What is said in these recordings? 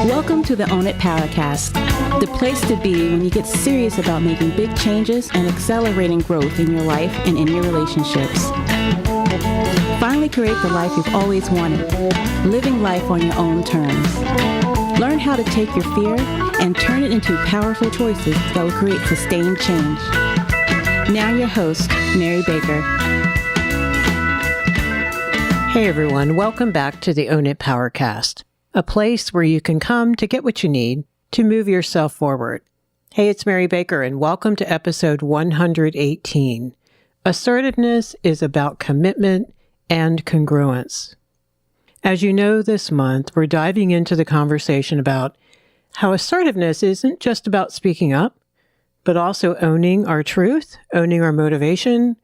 Welcome to the Own It Powercast, the place to be when you get serious about making big changes and accelerating growth in your life and in your relationships. Finally create the life you've always wanted, living life on your own terms. Learn how to take your fear and turn it into powerful choices that will create sustained change. Now your host, Mary Baker. Hey everyone, welcome back to the Own It Powercast, a place where you can come to get what you need to move yourself forward. Hey, it's Mary Baker and welcome to episode 118. Assertiveness is about commitment and congruence. As you know, this month, we're diving into the conversation about how assertiveness isn't just about speaking up, but also owning our truth, owning our motivation,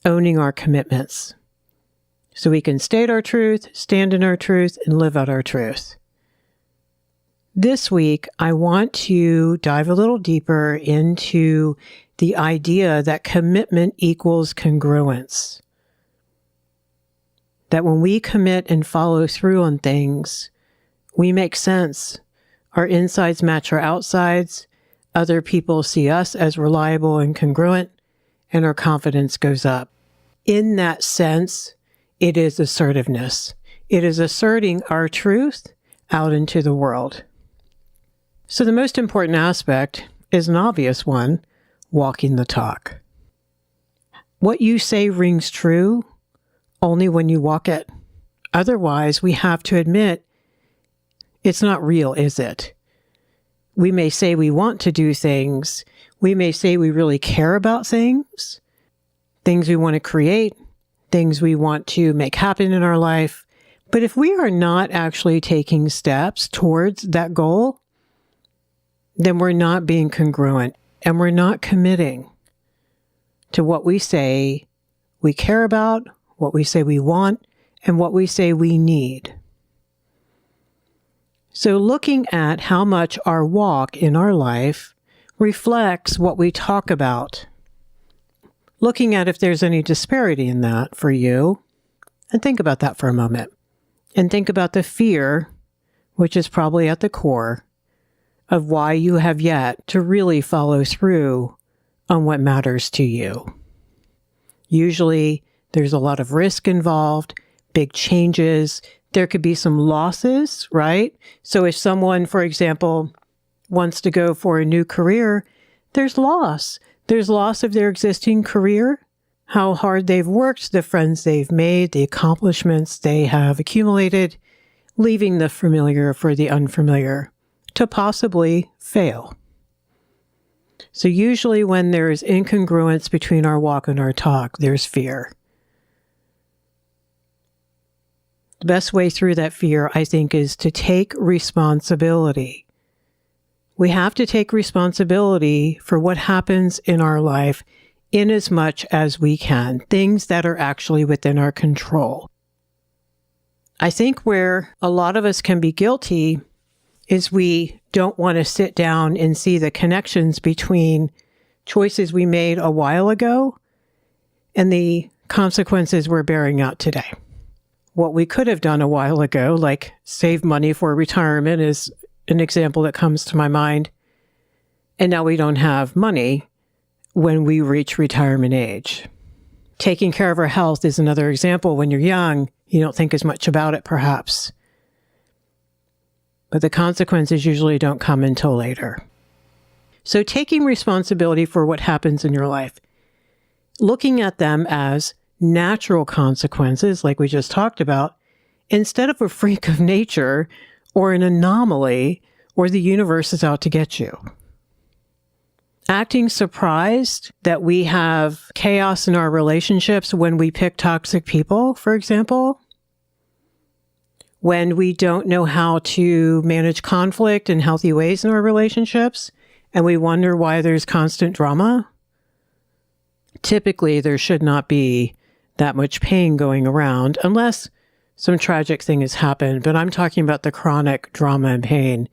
owning our commitments. So we can state our truth, stand in our truth, and live out our truth. This week, I want to dive a little deeper into the idea that commitment equals congruence. That when we commit and follow through on things, we make sense. Our insides match our outsides. Other people see us as reliable and congruent, and our confidence goes up. In that sense, it is assertiveness. It is asserting our truth out into the world. So the most important aspect is an obvious one, walking the talk. What you say rings true only when you walk it. Otherwise, we have to admit, it's not real, is it? We may say we want to do things. We may say we really care about things we want to create, things we want to make happen in our life. But if we are not actually taking steps towards that goal, then we're not being congruent and we're not committing to what we say we care about, what we say we want, and what we say we need. So looking at how much our walk in our life reflects what we talk about. Looking at if there's any disparity in that for you, and think about that for a moment. And think about the fear, which is probably at the core, of why you have yet to really follow through on what matters to you. Usually, there's a lot of risk involved, big changes. There could be some losses, right? So if someone, for example, wants to go for a new career, there's loss. There's loss of their existing career, how hard they've worked, the friends they've made, the accomplishments they have accumulated, leaving the familiar for the unfamiliar to possibly fail. So usually when there is incongruence between our walk and our talk, there's fear. The best way through that fear, I think, is to take responsibility. We have to take responsibility for what happens in our life in as much as we can, things that are actually within our control. I think where a lot of us can be guilty is we don't want to sit down and see the connections between choices we made a while ago and the consequences we're bearing out today. What we could have done a while ago, like save money for retirement, is an example that comes to my mind. And now we don't have money when we reach retirement age. Taking care of our health is another example. When you're young, you don't think as much about it, perhaps. But the consequences usually don't come until later. So taking responsibility for what happens in your life, looking at them as natural consequences, like we just talked about, instead of a freak of nature or an anomaly or the universe is out to get you. Acting surprised that we have chaos in our relationships when we pick toxic people, for example. When we don't know how to manage conflict in healthy ways in our relationships, and we wonder why there's constant drama. Typically, there should not be that much pain going around unless some tragic thing has happened. But I'm talking about the chronic drama and pain.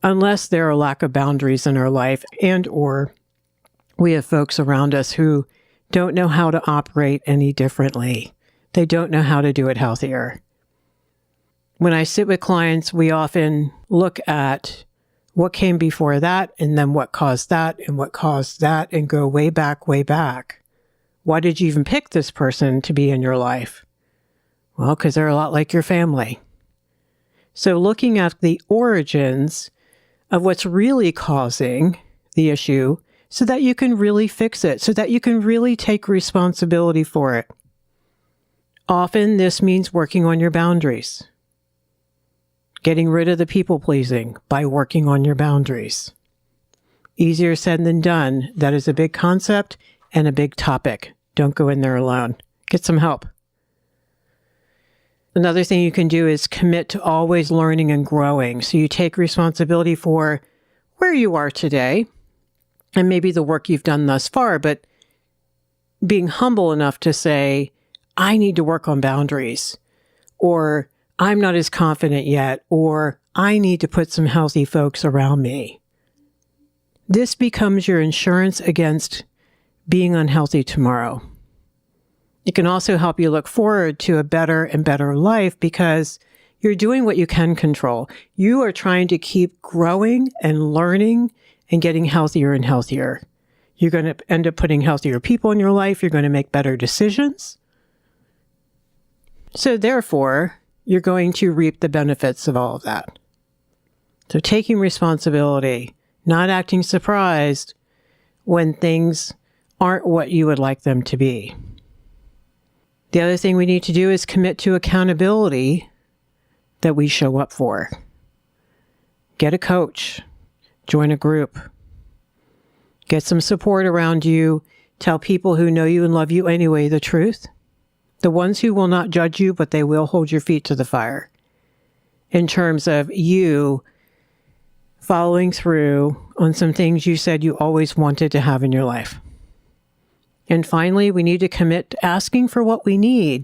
Unless there are a lack of boundaries in our life and or we have folks around us who don't know how to operate any differently. They don't know how to do it healthier. When I sit with clients, we often look at what came before that and then what caused that and what caused that and go way back, way back. Why did you even pick this person to be in your life? Well, because they're a lot like your family. So looking at the origins of what's really causing the issue so that you can really fix it, so that you can really take responsibility for it. Often this means working on your boundaries. Getting rid of the people-pleasing by working on your boundaries. Easier said than done. That is a big concept and a big topic. Don't go in there alone. Get some help. Another thing you can do is commit to always learning and growing. So you take responsibility for where you are today and maybe the work you've done thus far, but being humble enough to say, I need to work on boundaries, or I'm not as confident yet, or I need to put some healthy folks around me. This becomes your insurance against being unhealthy tomorrow. It can also help you look forward to a better and better life because you're doing what you can control. You are trying to keep growing and learning and getting healthier and healthier. You're going to end up putting healthier people in your life. You're going to make better decisions. So therefore, you're going to reap the benefits of all of that. So taking responsibility, not acting surprised when things aren't what you would like them to be. The other thing we need to do is commit to accountability that we show up for. Get a coach, join a group, get some support around you, tell people who know you and love you anyway the truth. The ones who will not judge you, but they will hold your feet to the fire in terms of you following through on some things you said you always wanted to have in your life. And finally, we need to commit to asking for what we need.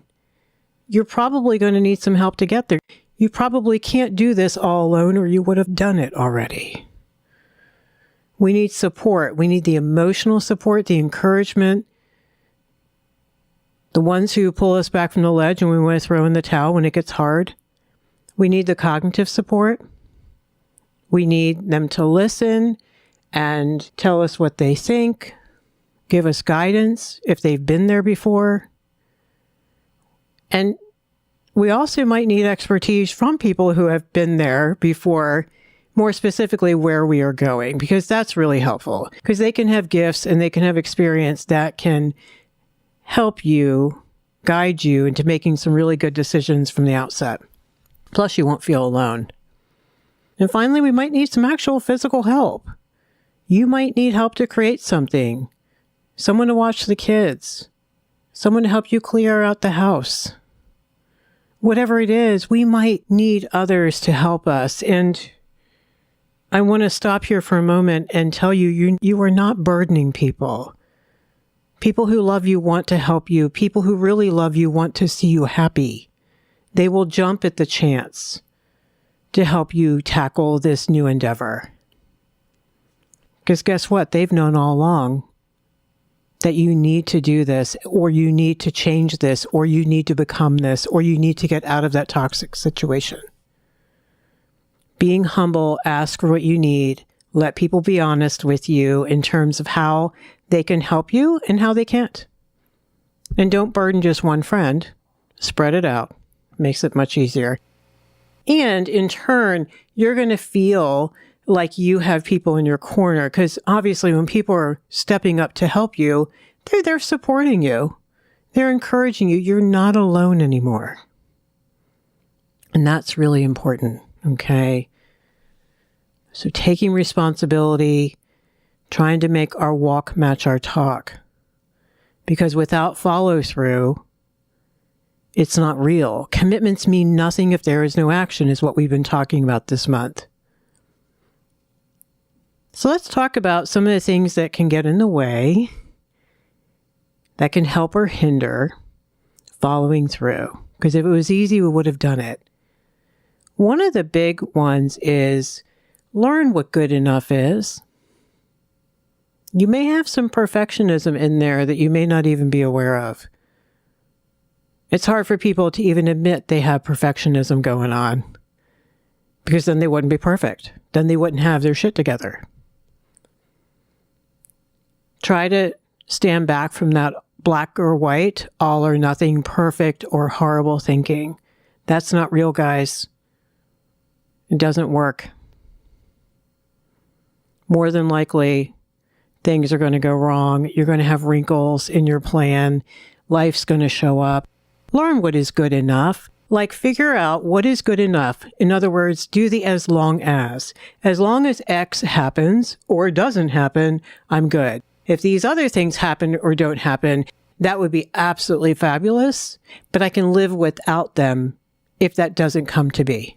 You're probably going to need some help to get there. You probably can't do this all alone or you would have done it already. We need support. We need the emotional support, the encouragement, the ones who pull us back from the ledge and we want to throw in the towel when it gets hard. We need the cognitive support. We need them to listen and tell us what they think, give us guidance if they've been there before. And we also might need expertise from people who have been there before, more specifically where we are going, because that's really helpful. Because they can have gifts and they can have experience that can help you, guide you into making some really good decisions from the outset. Plus, you won't feel alone. And finally, we might need some actual physical help. You might need help to create something, someone to watch the kids, someone to help you clear out the house. Whatever it is, we might need others to help us. And I want to stop here for a moment and tell you, you are not burdening people. People who love you want to help you. People who really love you want to see you happy. They will jump at the chance to help you tackle this new endeavor. Because guess what? They've known all along that you need to do this, or you need to change this, or you need to become this, or you need to get out of that toxic situation. Being humble, ask for what you need. Let people be honest with you in terms of how they can help you and how they can't. And don't burden just one friend. Spread it out. Makes it much easier. And in turn, you're going to feel like you have people in your corner, because obviously when people are stepping up to help you, they're supporting you. They're encouraging you. You're not alone anymore. And that's really important, okay? So taking responsibility, trying to make our walk match our talk. Because without follow-through, it's not real. Commitments mean nothing if there is no action, is what we've been talking about this month. So let's talk about some of the things that can get in the way, that can help or hinder following through. Because if it was easy, we would have done it. One of the big ones is learn what good enough is. You may have some perfectionism in there that you may not even be aware of. It's hard for people to even admit they have perfectionism going on, because then they wouldn't be perfect. Then they wouldn't have their shit together. Try to stand back from that black or white, all or nothing, perfect or horrible thinking. That's not real, guys. It doesn't work. More than likely, things are going to go wrong. You're going to have wrinkles in your plan. Life's going to show up. Learn what is good enough. Like, figure out what is good enough. In other words, do the as long as. As long as X happens or doesn't happen, I'm good. If these other things happen or don't happen, that would be absolutely fabulous, but I can live without them if that doesn't come to be.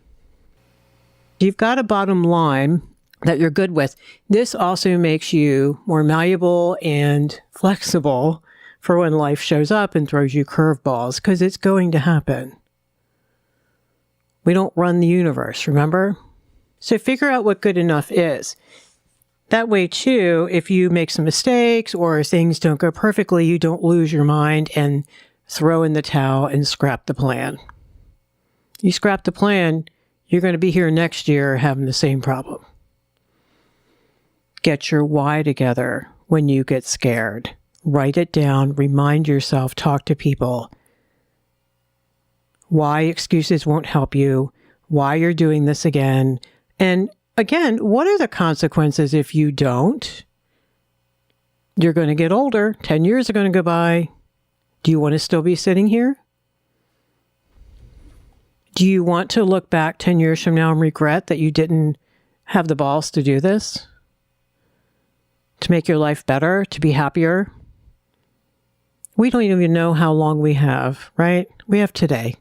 You've got a bottom line that you're good with. This also makes you more malleable and flexible for when life shows up and throws you curveballs, because it's going to happen. We don't run the universe, remember? So figure out what good enough is. That way, too, if you make some mistakes or things don't go perfectly, you don't lose your mind and throw in the towel and scrap the plan. You scrap the plan, you're going to be here next year having the same problem. Get your why together when you get scared. Write it down, remind yourself, talk to people. Why excuses won't help you, why you're doing this again, and again, what are the consequences if you don't? You're going to get older. 10 years are going to go by. Do you want to still be sitting here? Do you want to look back 10 years from now and regret that you didn't have the balls to do this? To make your life better, to be happier? We don't even know how long we have, right? We have today.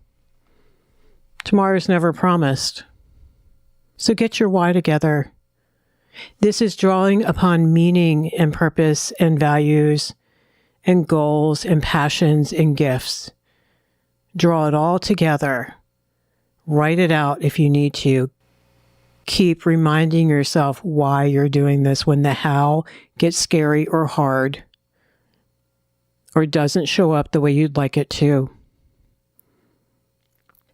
Tomorrow's never promised. So get your why together. This is drawing upon meaning and purpose and values and goals and passions and gifts. Draw it all together. Write it out if you need to. Keep reminding yourself why you're doing this when the how gets scary or hard or doesn't show up the way you'd like it to.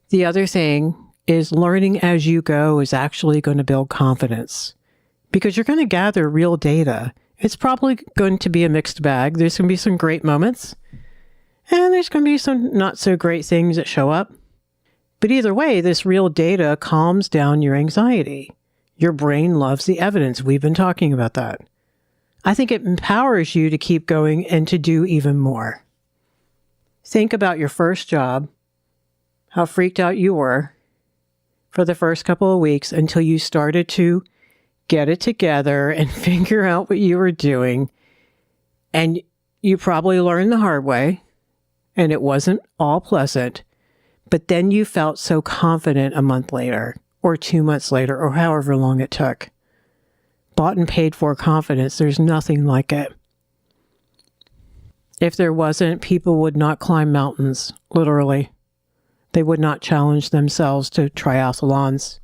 The other thing is learning as you go is actually going to build confidence, because you're going to gather real data. It's probably going to be a mixed bag. There's going to be some great moments, and there's going to be some not so great things that show up. But either way, this real data calms down your anxiety. Your brain loves the evidence. We've been talking about that. I think it empowers you to keep going and to do even more. Think about your first job, how freaked out you were for the first couple of weeks until you started to get it together and figure out what you were doing. And you probably learned the hard way, and it wasn't all pleasant, but then you felt so confident a month later, or 2 months later, or however long it took. Bought and paid for confidence. There's nothing like it. If there wasn't, people would not climb mountains, literally. They would not challenge themselves to triathlons,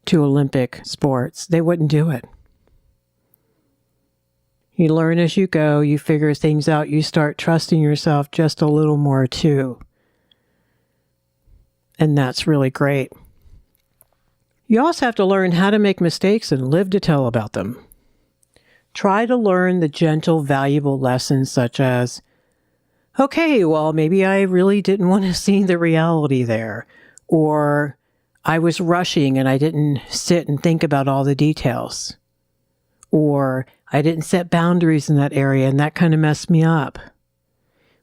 to Olympic sports. They wouldn't do it. You learn as you go. You figure things out. You start trusting yourself just a little more too. And that's really great. You also have to learn how to make mistakes and live to tell about them. Try to learn the gentle, valuable lessons such as, okay, well, maybe I really didn't want to see the reality there. Or I was rushing and I didn't sit and think about all the details. Or I didn't set boundaries in that area and that kind of messed me up.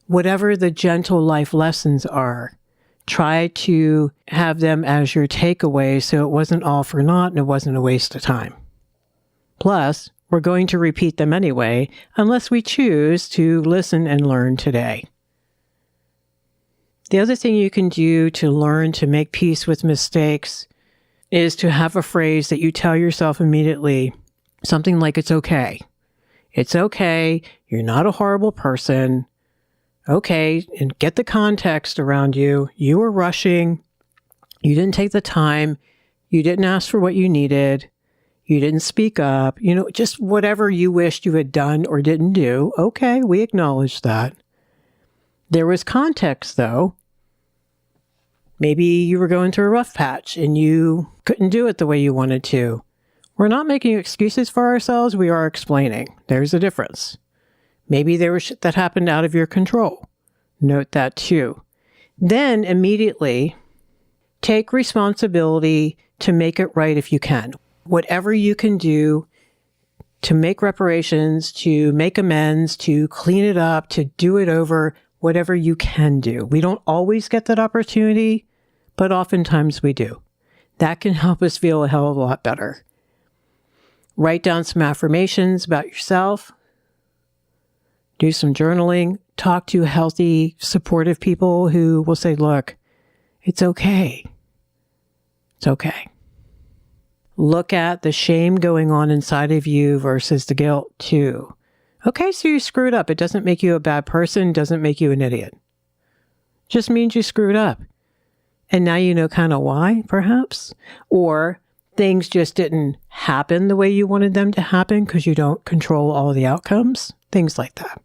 Whatever the gentle life lessons are, try to have them as your takeaway so it wasn't all for naught and it wasn't a waste of time. Plus, we're going to repeat them anyway, unless we choose to listen and learn today. The other thing you can do to learn to make peace with mistakes is to have a phrase that you tell yourself immediately, something like, it's okay. It's okay. You're not a horrible person. Okay, and get the context around you. You were rushing. You didn't take the time. You didn't ask for what you needed. You didn't speak up. Just whatever you wished you had done or didn't do. Okay, we acknowledge that. There was context, though. Maybe you were going through a rough patch and you couldn't do it the way you wanted to. We're not making excuses for ourselves. We are explaining. There's a difference. Maybe there was shit that happened out of your control. Note that too. Then immediately take responsibility to make it right if you can. Whatever you can do to make reparations, to make amends, to clean it up, to do it over, whatever you can do. We don't always get that opportunity, but oftentimes we do. That can help us feel a hell of a lot better. Write down some affirmations about yourself. Do some journaling. Talk to healthy, supportive people who will say, look, it's okay. It's okay. Look at the shame going on inside of you versus the guilt too. Okay, so you screwed up. It doesn't make you a bad person, doesn't make you an idiot. Just means you screwed up. And now you know kind of why, perhaps? Or things just didn't happen the way you wanted them to happen because you don't control all the outcomes. Things like that.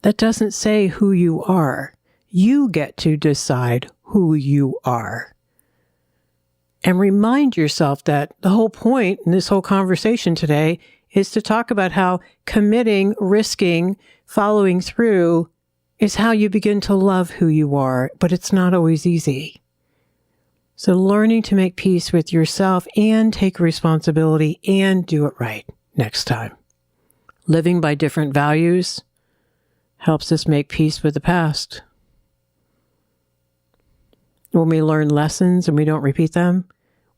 That doesn't say who you are. You get to decide who you are. And remind yourself that the whole point in this whole conversation today is to talk about how committing, risking, following through is how you begin to love who you are, but it's not always easy. So learning to make peace with yourself and take responsibility and do it right next time. Living by different values helps us make peace with the past. When we learn lessons and we don't repeat them,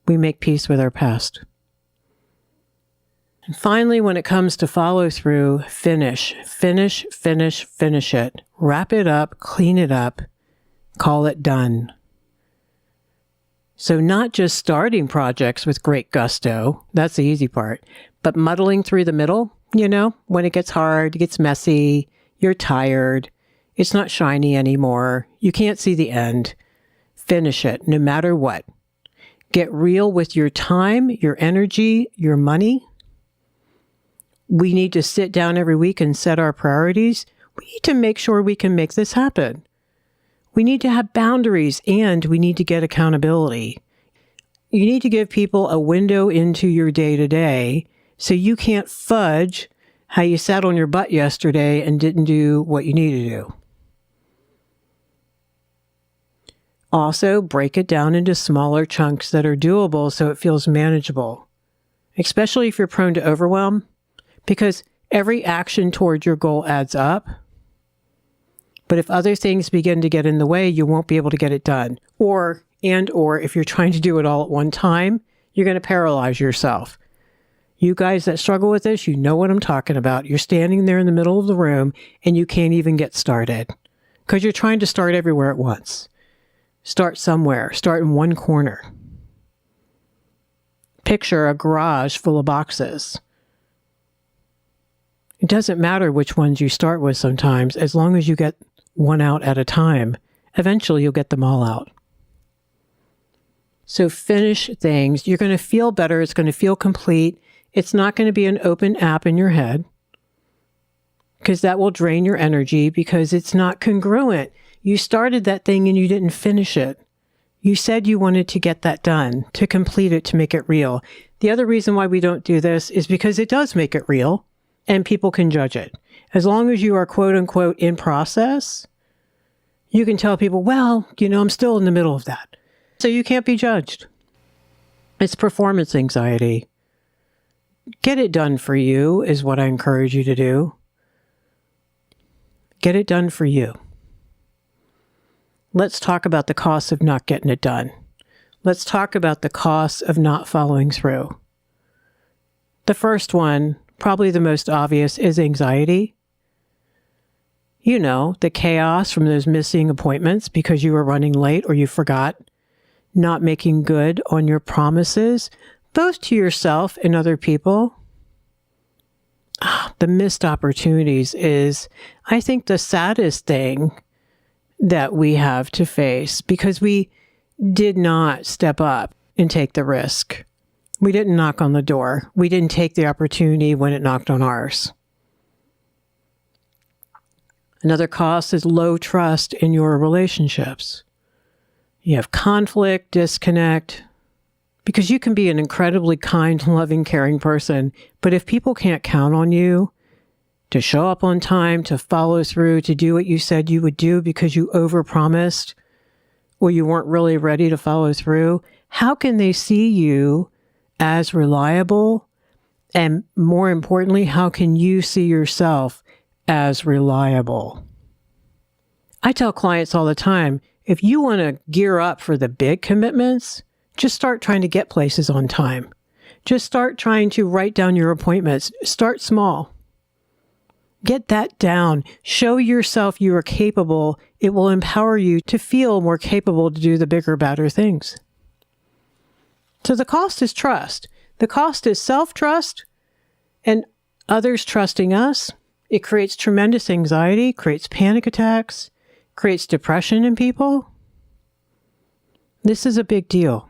we make peace with our past. And finally, when it comes to follow through, finish it. Wrap it up, clean it up, call it done. So not just starting projects with great gusto, that's the easy part, but muddling through the middle, when it gets hard, it gets messy, you're tired, it's not shiny anymore, you can't see the end. Finish it, no matter what. Get real with your time, your energy, your money. We need to sit down every week and set our priorities. We need to make sure we can make this happen. We need to have boundaries and we need to get accountability. You need to give people a window into your day-to-day so you can't fudge how you sat on your butt yesterday and didn't do what you need to do. Also, break it down into smaller chunks that are doable so it feels manageable, especially if you're prone to overwhelm, because every action toward your goal adds up. But if other things begin to get in the way, you won't be able to get it done. Or if you're trying to do it all at one time, you're going to paralyze yourself. You guys that struggle with this, you know what I'm talking about. You're standing there in the middle of the room and you can't even get started because you're trying to start everywhere at once. Start somewhere. Start in one corner. Picture a garage full of boxes. It doesn't matter which ones you start with sometimes, as long as you get one out at a time. Eventually, you'll get them all out. So finish things. You're going to feel better. It's going to feel complete. It's not going to be an open app in your head because that will drain your energy because it's not congruent. You started that thing and you didn't finish it. You said you wanted to get that done, to complete it, to make it real. The other reason why we don't do this is because it does make it real and people can judge it. As long as you are quote unquote in process, you can tell people, well, I'm still in the middle of that. So you can't be judged. It's performance anxiety. Get it done for you is what I encourage you to do. Get it done for you. Let's talk about the costs of not getting it done. Let's talk about the costs of not following through. The first one, probably the most obvious, is anxiety. The chaos from those missing appointments because you were running late or you forgot, not making good on your promises, both to yourself and other people. The missed opportunities is, I think, the saddest thing that we have to face because we did not step up and take the risk. We didn't knock on the door. We didn't take the opportunity when it knocked on ours. Another cost is low trust in your relationships. You have conflict, disconnect, because you can be an incredibly kind, loving, caring person, but if people can't count on you to show up on time, to follow through, to do what you said you would do because you overpromised or you weren't really ready to follow through, how can they see you as reliable? And more importantly, how can you see yourself as reliable? I tell clients all the time, if you want to gear up for the big commitments, just start trying to get places on time. Just start trying to write down your appointments. Start small. Get that down. Show yourself you are capable. It will empower you to feel more capable to do the bigger, better things. So the cost is trust. The cost is self-trust and others trusting us. It creates tremendous anxiety, creates panic attacks, creates depression in people. This is a big deal.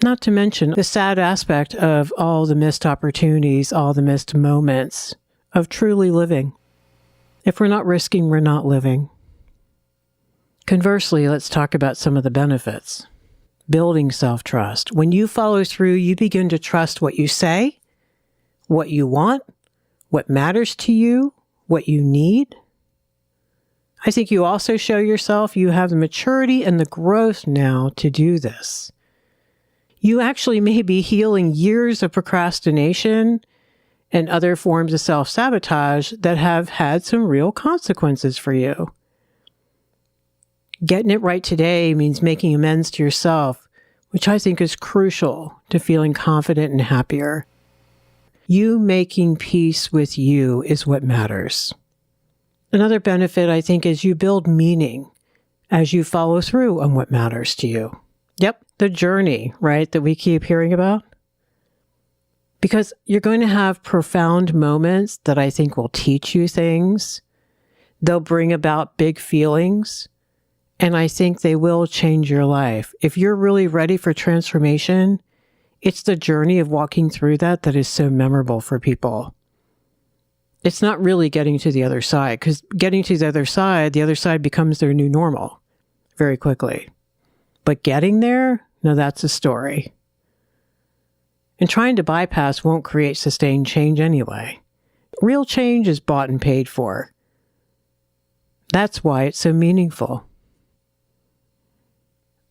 Not to mention the sad aspect of all the missed opportunities, all the missed moments of truly living. If we're not risking, we're not living. Conversely, let's talk about some of the benefits. Building self-trust. When you follow through, you begin to trust what you say, what you want, what matters to you, what you need. I think you also show yourself you have the maturity and the growth now to do this. You actually may be healing years of procrastination and other forms of self-sabotage that have had some real consequences for you. Getting it right today means making amends to yourself, which I think is crucial to feeling confident and happier. You making peace with you is what matters. Another benefit, I think, is you build meaning as you follow through on what matters to you. Yep, the journey, right, that we keep hearing about. Because you're going to have profound moments that I think will teach you things. They'll bring about big feelings. And I think they will change your life. If you're really ready for transformation, it's the journey of walking through that is so memorable for people. It's not really getting to the other side, because getting to the other side becomes their new normal very quickly. But getting there, no, that's a story. And trying to bypass won't create sustained change anyway. Real change is bought and paid for. That's why it's so meaningful.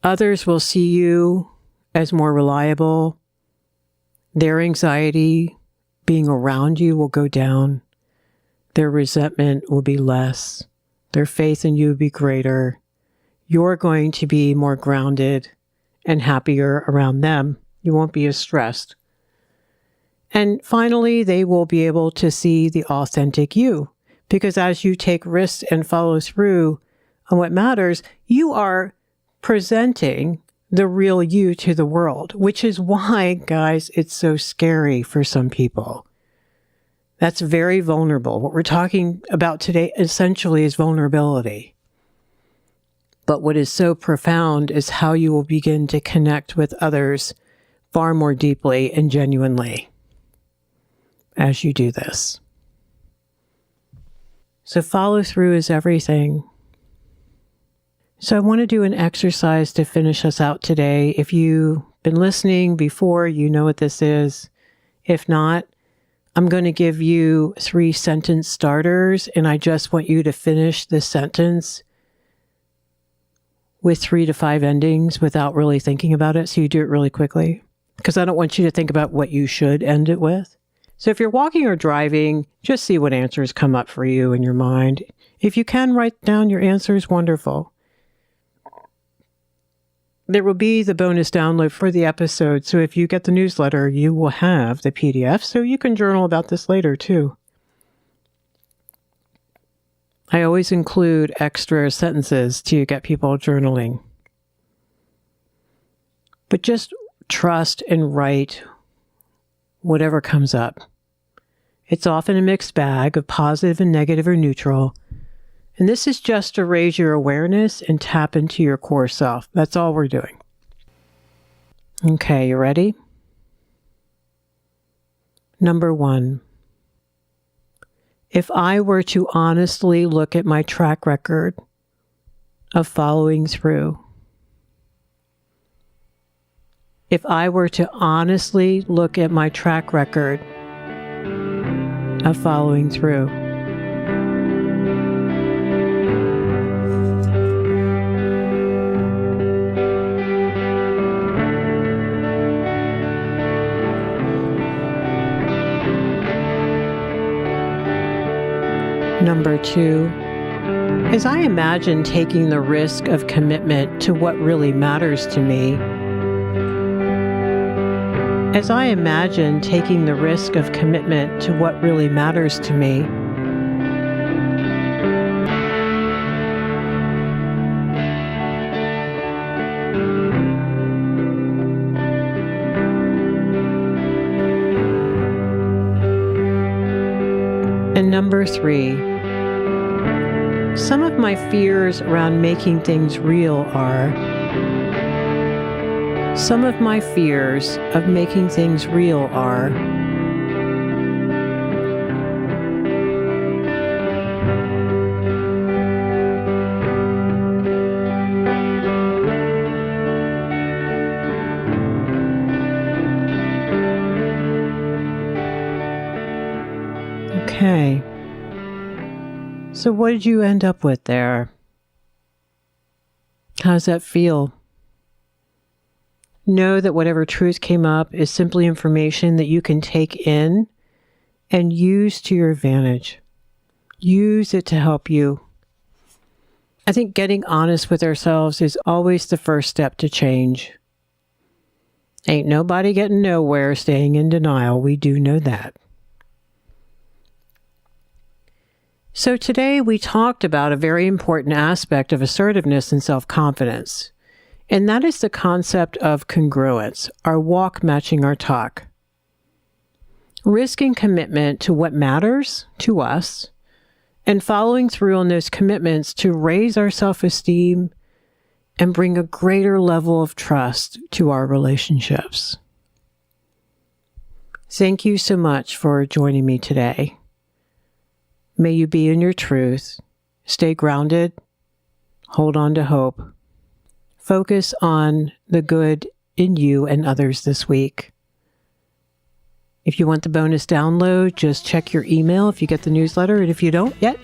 Others will see you as more reliable. Their anxiety being around you will go down. Their resentment will be less. Their faith in you will be greater. You're going to be more grounded and happier around them. You won't be as stressed. And finally, they will be able to see the authentic you. Because as you take risks and follow through on what matters, you are presenting the real you to the world, which is why, guys, it's so scary for some people. That's very vulnerable. What we're talking about today essentially is vulnerability. But what is so profound is how you will begin to connect with others far more deeply and genuinely as you do this. So follow through is everything. So I want to do an exercise to finish us out today. If you've been listening before, you know what this is. If not, I'm going to give you 3 sentence starters, and I just want you to finish the sentence with 3 to 5 endings without really thinking about it. So you do it really quickly, because I don't want you to think about what you should end it with. So if you're walking or driving, just see what answers come up for you in your mind. If you can write down your answers, wonderful. There will be the bonus download for the episode. So if you get the newsletter, you will have the PDF. So you can journal about this later too. I always include extra sentences to get people journaling. But just trust and write whatever comes up. It's often a mixed bag of positive and negative or neutral. And this is just to raise your awareness and tap into your core self. That's all we're doing. Okay, you ready? Number 1. If I were to honestly look at my track record of following through. If I were to honestly look at my track record of following through, Number 2, as I imagine taking the risk of commitment to what really matters to me, as I imagine taking the risk of commitment to what really matters to me, and number 3, some of my fears around making things real are, some of my fears of making things real are, okay. So what did you end up with there? How does that feel? Know that whatever truth came up is simply information that you can take in and use to your advantage. Use it to help you. I think getting honest with ourselves is always the first step to change. Ain't nobody getting nowhere staying in denial. We do know that. So today we talked about a very important aspect of assertiveness and self-confidence, and that is the concept of congruence, our walk matching our talk. Risk and commitment to what matters to us, and following through on those commitments to raise our self-esteem and bring a greater level of trust to our relationships. Thank you so much for joining me today. May you be in your truth, stay grounded, hold on to hope, focus on the good in you and others this week. If you want the bonus download, just check your email if you get the newsletter, and if you don't yet,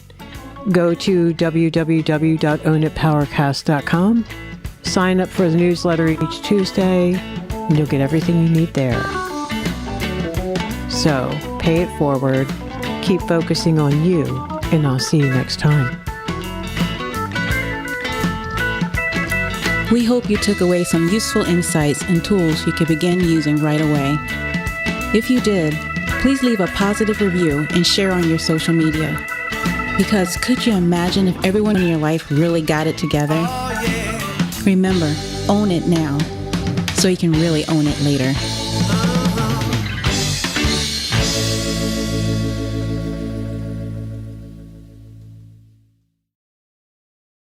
go to www.ownitpowercast.com, sign up for the newsletter each Tuesday, and you'll get everything you need there. So, pay it forward. Keep focusing on you, and I'll see you next time. We hope you took away some useful insights and tools you can begin using right away. If you did, please leave a positive review and share on your social media. Because could you imagine if everyone in your life really got it together? Remember, own it now, so you can really own it later.